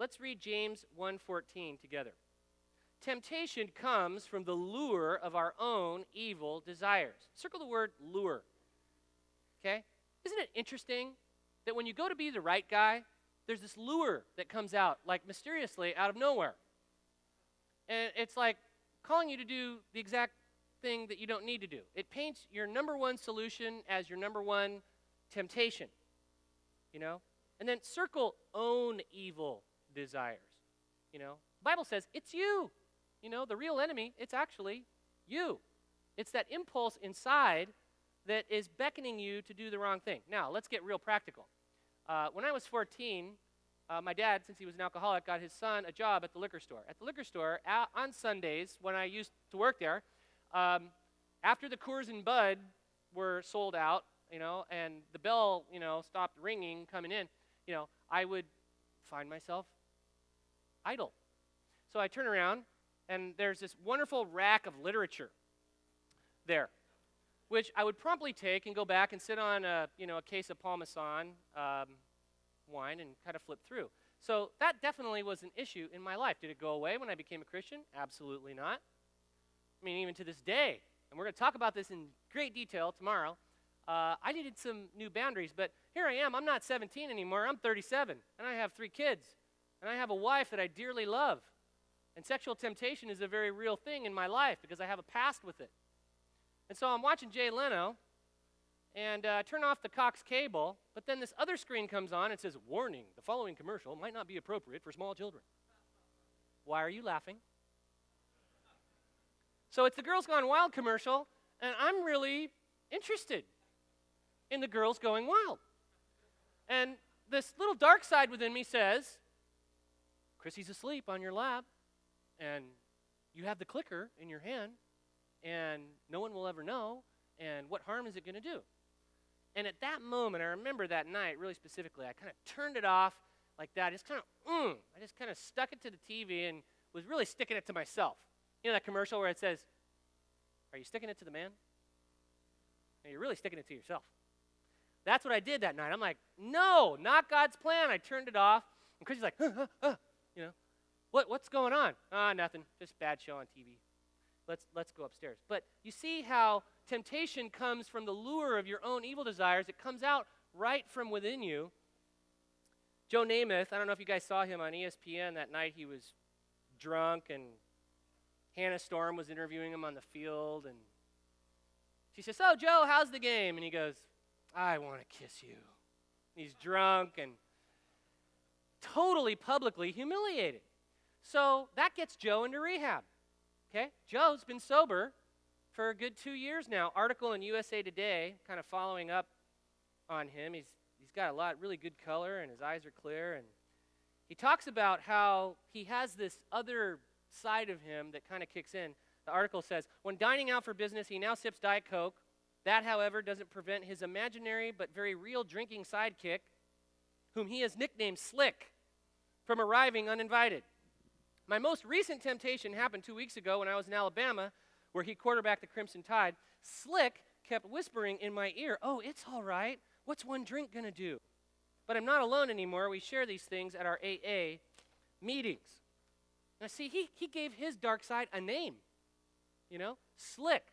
Let's read James 1:14 together. Temptation comes from the lure of our own evil desires. Circle the word lure. Okay? Isn't it interesting that when you go to be the right guy, there's this lure that comes out, like mysteriously out of nowhere. And it's like calling you to do the exact thing that you don't need to do. It paints your number one solution as your number one temptation. You know? And then circle own evil desires. You know? The Bible says it's you. You know, the real enemy, it's actually you. It's that impulse inside that is beckoning you to do the wrong thing. Now, let's get real practical. When I was 14, my dad, since he was an alcoholic, got his son a job at the liquor store. At the liquor store, on Sundays, when I used to work there, after the Coors and Bud were sold out, you know, and the bell, you know, stopped ringing, coming in, you know, I would find myself idle. So I turn around, and there's this wonderful rack of literature there, which I would promptly take and go back and sit on a case of Parmesan wine and kind of flip through. So that definitely was an issue in my life. Did it go away when I became a Christian? Absolutely not. I mean, even to this day, and we're going to talk about this in great detail tomorrow, I needed some new boundaries, but here I am. I'm not 17 anymore. I'm 37, and I have 3 kids, and I have a wife that I dearly love. And sexual temptation is a very real thing in my life because I have a past with it. And so I'm watching Jay Leno and turn off the Cox cable, but then this other screen comes on and says, "Warning, the following commercial might not be appropriate for small children." Why are you laughing? So it's the Girls Gone Wild commercial, and I'm really interested in the girls going wild. And this little dark side within me says, Chrissy's asleep on your lap, and you have the clicker in your hand, and no one will ever know, and what harm is it going to do? And at that moment, I remember that night really specifically, I kind of turned it off like that. I just kind of stuck it to the TV and was really sticking it to myself. You know that commercial where it says, "Are you sticking it to the man?" No, you're really sticking it to yourself. That's what I did that night. I'm like, no, not God's plan. I turned it off, and Chrissy's like, you know, what's going on? Nothing, just bad show on TV. Let's go upstairs. But you see how temptation comes from the lure of your own evil desires. It comes out right from within you. Joe Namath, I don't know if you guys saw him on ESPN that night. He was drunk, and Hannah Storm was interviewing him on the field, and she says, "So, Joe, how's the game?" And he goes, "I want to kiss you." He's drunk and totally publicly humiliated. So that gets Joe into rehab. Okay? Joe's been sober for a good 2 years now. Article in USA Today kind of following up on him. He's got a lot, really good color, and his eyes are clear. And he talks about how he has this other side of him that kind of kicks in. The article says, when dining out for business, he now sips Diet Coke. That, however, doesn't prevent his imaginary but very real drinking sidekick, whom he has nicknamed Slick, from arriving uninvited. My most recent temptation happened 2 weeks ago when I was in Alabama, where he quarterbacked the Crimson Tide. Slick kept whispering in my ear, "Oh, it's all right. What's one drink going to do?" But I'm not alone anymore. We share these things at our AA meetings. Now, see, he gave his dark side a name, you know, Slick.